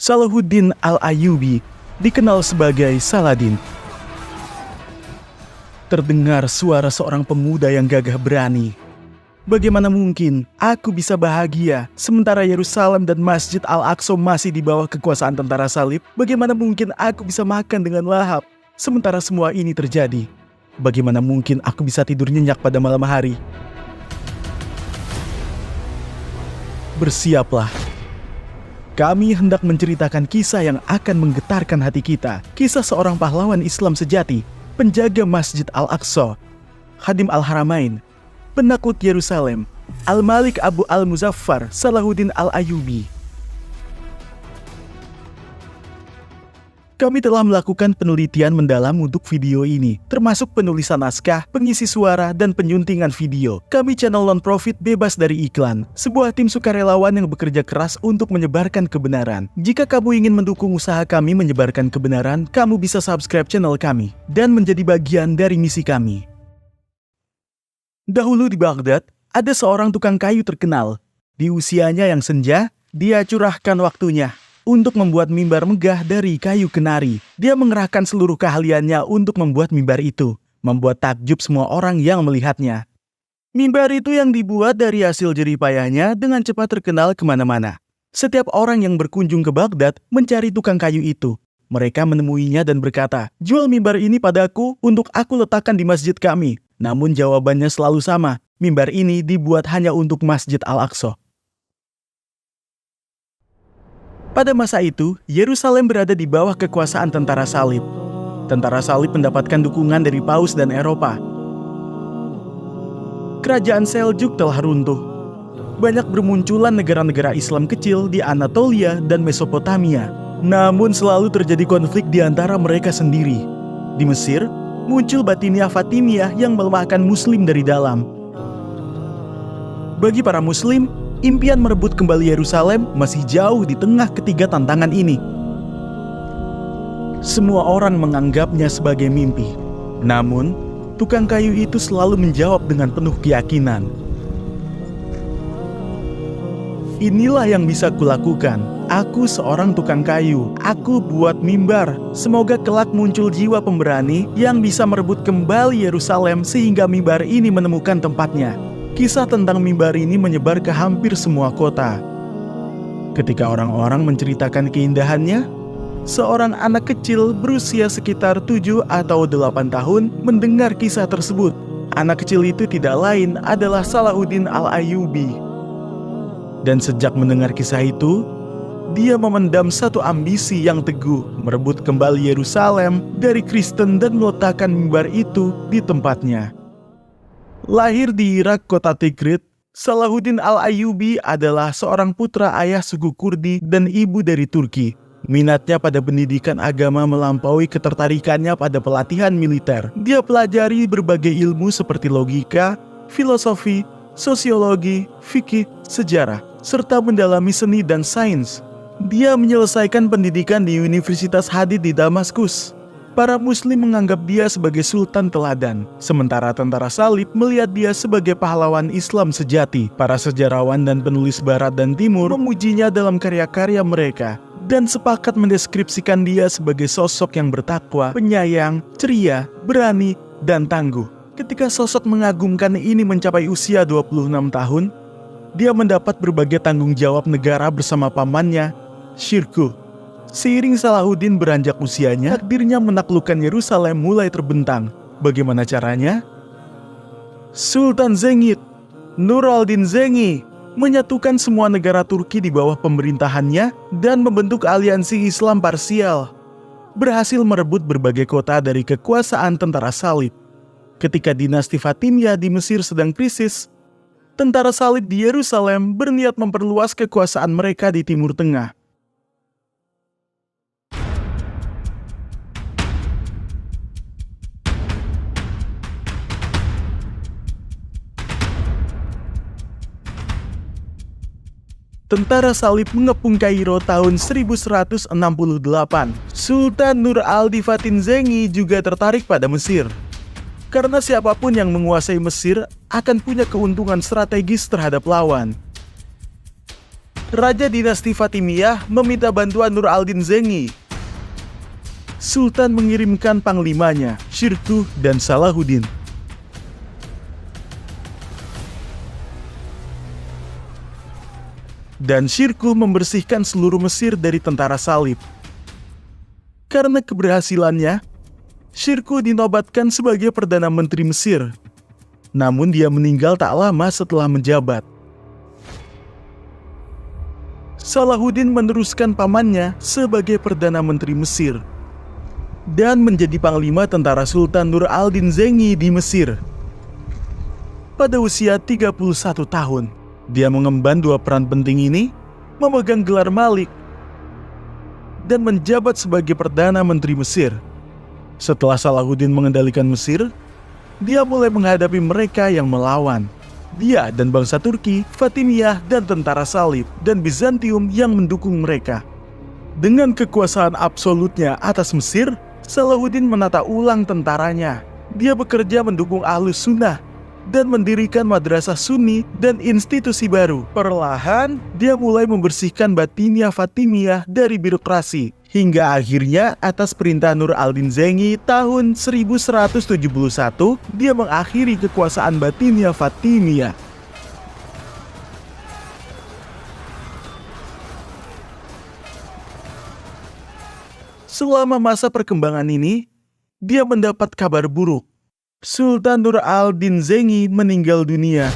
Salahuddin Al-Ayyubi, dikenal sebagai Saladin. Terdengar suara seorang pemuda yang gagah berani. Bagaimana mungkin aku bisa bahagia sementara Yerusalem dan Masjid Al-Aqsa masih di bawah kekuasaan tentara salib? Bagaimana mungkin aku bisa makan dengan lahap sementara semua ini terjadi? Bagaimana mungkin aku bisa tidur nyenyak pada malam hari? Bersiaplah. Kami hendak menceritakan kisah yang akan menggetarkan hati kita. Kisah seorang pahlawan Islam sejati, penjaga Masjid Al-Aqsa, Khadim Al-Haramain, penakluk Yerusalem, Al-Malik Abu Al-Muzaffar Salahuddin Al-Ayyubi. Kami telah melakukan penelitian mendalam untuk video ini, termasuk penulisan naskah, pengisi suara, dan penyuntingan video. Kami channel non-profit bebas dari iklan, sebuah tim sukarelawan yang bekerja keras untuk menyebarkan kebenaran. Jika kamu ingin mendukung usaha kami menyebarkan kebenaran, kamu bisa subscribe channel kami, dan menjadi bagian dari misi kami. Dahulu di Baghdad, ada seorang tukang kayu terkenal. Di usianya yang senja, dia curahkan waktunya untuk membuat mimbar megah dari kayu kenari. Dia mengerahkan seluruh keahliannya untuk membuat mimbar itu, membuat takjub semua orang yang melihatnya. Mimbar itu yang dibuat dari hasil jerih payahnya dengan cepat terkenal kemana-mana. Setiap orang yang berkunjung ke Baghdad mencari tukang kayu itu. Mereka menemuinya dan berkata, "Jual mimbar ini padaku untuk aku letakkan di masjid kami." Namun jawabannya selalu sama, mimbar ini dibuat hanya untuk Masjid Al-Aqsa. Pada masa itu, Yerusalem berada di bawah kekuasaan tentara salib. Tentara salib mendapatkan dukungan dari Paus dan Eropa. Kerajaan Seljuk telah runtuh. Banyak bermunculan negara-negara Islam kecil di Anatolia dan Mesopotamia. Namun selalu terjadi konflik di antara mereka sendiri. Di Mesir, muncul Batiniyah Fatimiyah yang melemahkan Muslim dari dalam. Bagi para Muslim, impian merebut kembali Yerusalem masih jauh di tengah ketiga tantangan ini. Semua orang menganggapnya sebagai mimpi. Namun, tukang kayu itu selalu menjawab dengan penuh keyakinan. Inilah yang bisa kulakukan. Aku seorang tukang kayu. Aku buat mimbar. Semoga kelak muncul jiwa pemberani yang bisa merebut kembali Yerusalem sehingga mimbar ini menemukan tempatnya. Kisah tentang mimbar ini menyebar ke hampir semua kota. Ketika orang-orang menceritakan keindahannya, seorang anak kecil berusia sekitar 7 atau 8 tahun mendengar kisah tersebut. Anak kecil itu tidak lain adalah Salahuddin Al-Ayyubi. Dan sejak mendengar kisah itu, dia memendam satu ambisi yang teguh, merebut kembali Yerusalem dari Kristen dan meletakkan mimbar itu di tempatnya. Lahir di Irak, kota Tikrit, Salahuddin Al-Ayyubi adalah seorang putra ayah suku Kurdi dan ibu dari Turki. Minatnya pada pendidikan agama melampaui ketertarikannya pada pelatihan militer. Dia pelajari berbagai ilmu seperti logika, filosofi, sosiologi, fikih, sejarah, serta mendalami seni dan sains. Dia menyelesaikan pendidikan di Universitas Hadid di Damaskus. Para Muslim menganggap dia sebagai sultan teladan, sementara tentara salib melihat dia sebagai pahlawan Islam sejati. Para sejarawan dan penulis Barat dan Timur memujinya dalam karya-karya mereka, dan sepakat mendeskripsikan dia sebagai sosok yang bertakwa, penyayang, ceria, berani, dan tangguh. Ketika sosok mengagumkan ini mencapai usia 26 tahun, dia mendapat berbagai tanggung jawab negara bersama pamannya, Shirkuh. Seiring Salahuddin beranjak usianya, takdirnya menaklukkan Yerusalem mulai terbentang. Bagaimana caranya? Sultan Zengid, Nur al-Din Zengi, menyatukan semua negara Turki di bawah pemerintahannya dan membentuk aliansi Islam parsial. Berhasil merebut berbagai kota dari kekuasaan tentara salib. Ketika dinasti Fatimiyah di Mesir sedang krisis, tentara salib di Yerusalem berniat memperluas kekuasaan mereka di Timur Tengah. Tentara salib mengepung Kairo tahun 1168. Sultan Nur al-Din Fatin Zengi juga tertarik pada Mesir. Karena siapapun yang menguasai Mesir akan punya keuntungan strategis terhadap lawan. Raja dinasti Fatimiyah meminta bantuan Nur al-Din Zengi. Sultan mengirimkan panglimanya, Shirkuh dan Salahuddin. Dan Shirkuh membersihkan seluruh Mesir dari tentara salib. Karena keberhasilannya, Shirkuh dinobatkan sebagai Perdana Menteri Mesir. Namun dia meninggal tak lama setelah menjabat. Salahuddin meneruskan pamannya sebagai Perdana Menteri Mesir dan menjadi panglima tentara Sultan Nur al-Din Zengi di Mesir. Pada usia 31 tahun, dia mengemban dua peran penting ini, memegang gelar Malik dan menjabat sebagai Perdana Menteri Mesir. Setelah Salahuddin mengendalikan Mesir, dia mulai menghadapi mereka yang melawan. Dia dan bangsa Turki, Fatimiyah, dan tentara salib, dan Bizantium yang mendukung mereka. Dengan kekuasaan absolutnya atas Mesir, Salahuddin menata ulang tentaranya. Dia bekerja mendukung Ahlus Sunnah dan mendirikan madrasah Sunni dan institusi baru. Perlahan, dia mulai membersihkan Batiniyah Fatimiyah dari birokrasi. Hingga akhirnya atas perintah Nur al-Din Zengi tahun 1171, dia mengakhiri kekuasaan Batiniyah Fatimiyah. Selama masa perkembangan ini, dia mendapat kabar buruk. Sultan Nur al-Din Zengi meninggal dunia.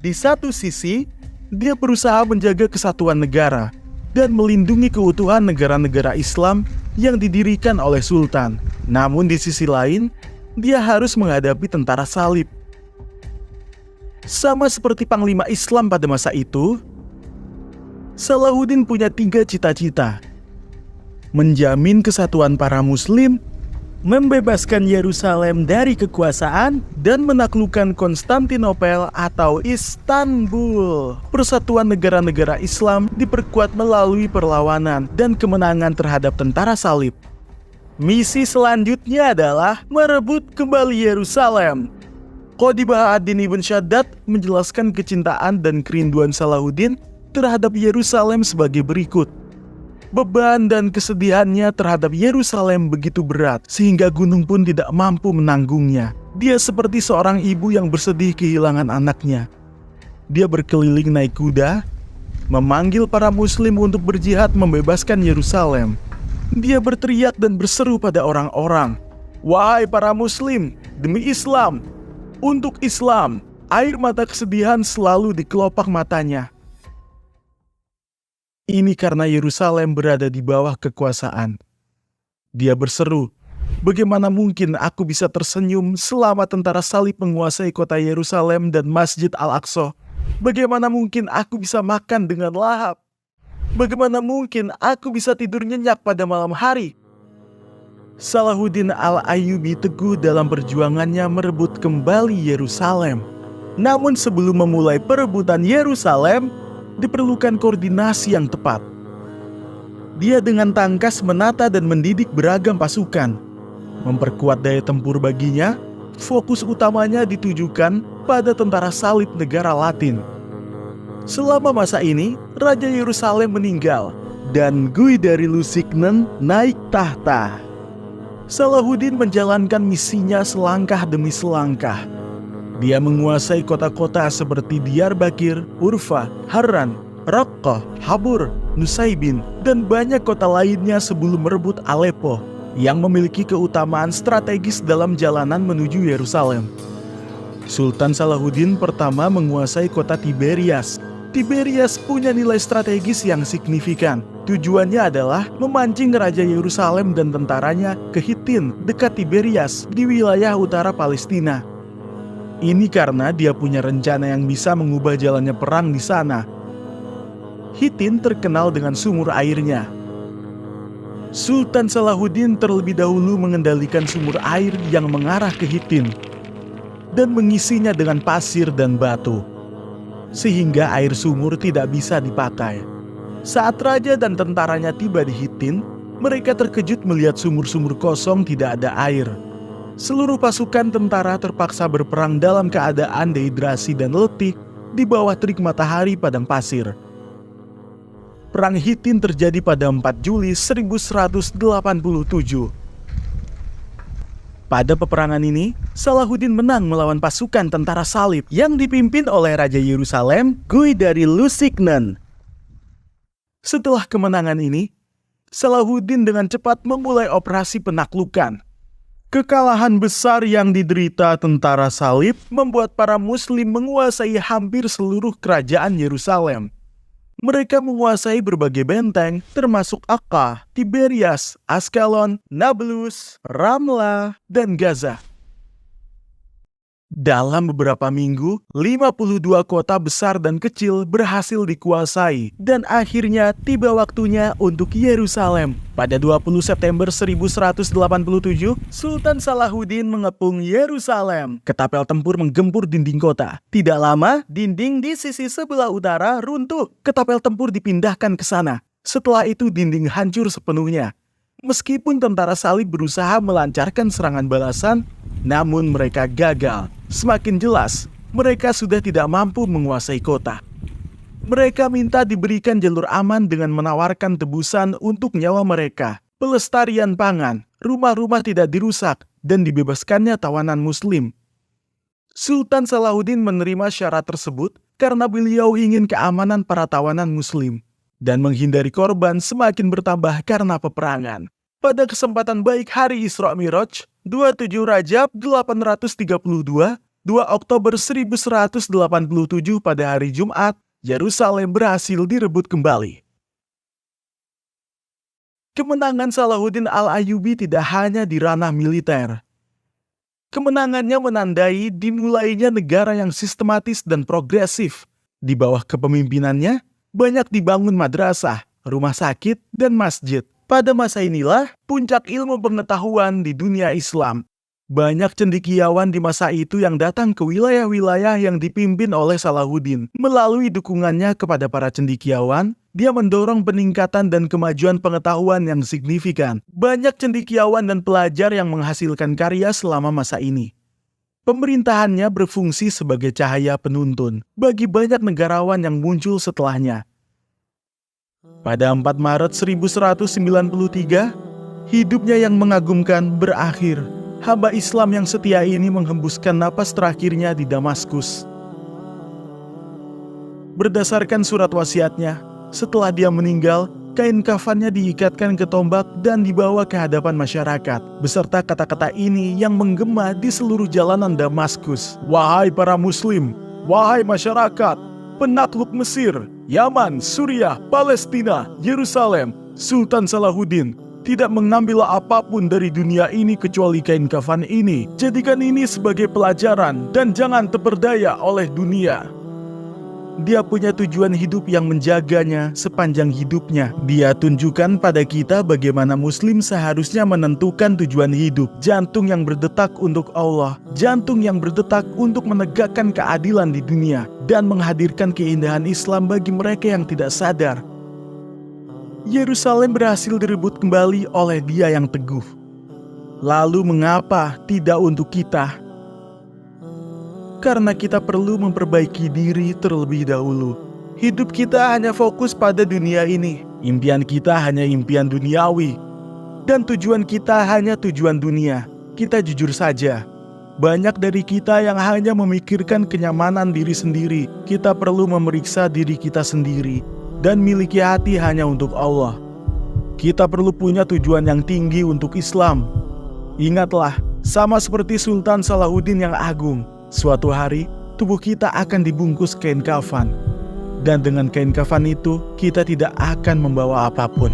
Di satu sisi, dia berusaha menjaga kesatuan negara dan melindungi keutuhan negara-negara Islam yang didirikan oleh Sultan. Namun di sisi lain, dia harus menghadapi tentara salib. Sama seperti panglima Islam pada masa itu, Salahuddin punya 3 cita-cita: menjamin kesatuan para muslim, membebaskan Yerusalem dari kekuasaan, dan menaklukkan Konstantinopel atau Istanbul. Persatuan negara-negara Islam diperkuat melalui perlawanan dan kemenangan terhadap tentara salib. Misi selanjutnya adalah merebut kembali Yerusalem. Qodibah ad-Din Ibn Shaddad menjelaskan kecintaan dan kerinduan Salahuddin terhadap Yerusalem sebagai berikut. Beban dan kesedihannya terhadap Yerusalem begitu berat sehingga gunung pun tidak mampu menanggungnya. Dia seperti seorang ibu yang bersedih kehilangan anaknya. Dia berkeliling naik kuda, memanggil para muslim untuk berjihad membebaskan Yerusalem. Dia berteriak dan berseru pada orang-orang, "Wahai para muslim, demi Islam, untuk Islam!" Air mata kesedihan selalu di kelopak matanya. Ini karena Yerusalem berada di bawah kekuasaan. Dia berseru, "Bagaimana mungkin aku bisa tersenyum selama tentara salib menguasai kota Yerusalem dan Masjid Al-Aqsa? Bagaimana mungkin aku bisa makan dengan lahap? Bagaimana mungkin aku bisa tidur nyenyak pada malam hari?" Salahuddin Al-Ayyubi teguh dalam perjuangannya merebut kembali Yerusalem. Namun sebelum memulai perebutan Yerusalem, diperlukan koordinasi yang tepat. Dia dengan tangkas menata dan mendidik beragam pasukan. Memperkuat daya tempur baginya, fokus utamanya ditujukan pada tentara salib negara Latin. Selama masa ini, Raja Yerusalem meninggal dan Guy dari Lusignan naik tahta. Salahuddin menjalankan misinya selangkah demi selangkah. Dia menguasai kota-kota seperti Diyarbakir, Urfa, Harran, Raqqah, Habur, Nusaybin, dan banyak kota lainnya sebelum merebut Aleppo yang memiliki keutamaan strategis dalam jalanan menuju Yerusalem. Sultan Salahuddin pertama menguasai kota Tiberias. Tiberias punya nilai strategis yang signifikan. Tujuannya adalah memancing Raja Yerusalem dan tentaranya ke Hittin dekat Tiberias di wilayah utara Palestina. Ini karena dia punya rencana yang bisa mengubah jalannya perang di sana. Hittin terkenal dengan sumur airnya. Sultan Salahuddin terlebih dahulu mengendalikan sumur air yang mengarah ke Hittin dan mengisinya dengan pasir dan batu, sehingga air sumur tidak bisa dipakai. Saat raja dan tentaranya tiba di Hittin, mereka terkejut melihat sumur-sumur kosong tidak ada air. Seluruh pasukan tentara terpaksa berperang dalam keadaan dehidrasi dan letih di bawah terik matahari padang pasir. Perang Hittin terjadi pada 4 Juli 1187. Pada peperangan ini, Salahuddin menang melawan pasukan tentara salib yang dipimpin oleh Raja Yerusalem, Guy dari Lusignan. Setelah kemenangan ini, Salahuddin dengan cepat memulai operasi penaklukan. Kekalahan besar yang diderita tentara salib membuat para Muslim menguasai hampir seluruh kerajaan Yerusalem. Mereka menguasai berbagai benteng, termasuk Akka, Tiberias, Askelon, Nablus, Ramla, dan Gaza. Dalam beberapa minggu, 52 kota besar dan kecil berhasil dikuasai, dan akhirnya tiba waktunya untuk Yerusalem. Pada 20 September 1187, Sultan Salahuddin mengepung Yerusalem. Ketapel tempur menggempur dinding kota. Tidak lama, dinding di sisi sebelah utara runtuh. Ketapel tempur dipindahkan ke sana. Setelah itu dinding hancur sepenuhnya. Meskipun tentara salib berusaha melancarkan serangan balasan, namun mereka gagal. Semakin jelas, mereka sudah tidak mampu menguasai kota. Mereka minta diberikan jalur aman dengan menawarkan tebusan untuk nyawa mereka, pelestarian pangan, rumah-rumah tidak dirusak, dan dibebaskannya tawanan Muslim. Sultan Salahuddin menerima syarat tersebut karena beliau ingin keamanan para tawanan Muslim dan menghindari korban semakin bertambah karena peperangan. Pada kesempatan baik hari Isra Miraj, 27 Rajab 832, 2 Oktober 1187 pada hari Jumat, Yerusalem berhasil direbut kembali. Kemenangan Salahuddin Al-Ayyubi tidak hanya di ranah militer. Kemenangannya menandai dimulainya negara yang sistematis dan progresif. Di bawah kepemimpinannya, banyak dibangun madrasah, rumah sakit, dan masjid. Pada masa inilah puncak ilmu pengetahuan di dunia Islam. Banyak cendekiawan di masa itu yang datang ke wilayah-wilayah yang dipimpin oleh Salahuddin. Melalui dukungannya kepada para cendekiawan, dia mendorong peningkatan dan kemajuan pengetahuan yang signifikan. Banyak cendekiawan dan pelajar yang menghasilkan karya selama masa ini. Pemerintahannya berfungsi sebagai cahaya penuntun bagi banyak negarawan yang muncul setelahnya. Pada 4 Maret 1193, hidupnya yang mengagumkan berakhir. Hamba Islam yang setia ini menghembuskan napas terakhirnya di Damaskus. Berdasarkan surat wasiatnya, setelah dia meninggal, kain kafannya diikatkan ke tombak dan dibawa ke hadapan masyarakat, beserta kata-kata ini yang menggema di seluruh jalanan Damaskus. Wahai para Muslim, wahai masyarakat, penakluk Mesir, Yaman, Suriah, Palestina, Yerusalem, Sultan Salahuddin tidak mengambil apapun dari dunia ini kecuali kain kafan ini. Jadikan ini sebagai pelajaran dan jangan terperdaya oleh dunia. Dia punya tujuan hidup yang menjaganya sepanjang hidupnya. Dia tunjukkan pada kita bagaimana Muslim seharusnya menentukan tujuan hidup. Jantung yang berdetak untuk Allah, jantung yang berdetak untuk menegakkan keadilan di dunia, dan menghadirkan keindahan Islam bagi mereka yang tidak sadar. Yerusalem berhasil direbut kembali oleh dia yang teguh. Lalu mengapa tidak untuk kita? Karena kita perlu memperbaiki diri terlebih dahulu. Hidup kita hanya fokus pada dunia ini. Impian kita hanya impian duniawi. Dan tujuan kita hanya tujuan dunia. Kita jujur saja, banyak dari kita yang hanya memikirkan kenyamanan diri sendiri. Kita perlu memeriksa diri kita sendiri dan miliki hati hanya untuk Allah. Kita perlu punya tujuan yang tinggi untuk Islam. Ingatlah, sama seperti Sultan Salahuddin yang agung, suatu hari, tubuh kita akan dibungkus kain kafan. Dan dengan kain kafan itu, kita tidak akan membawa apapun.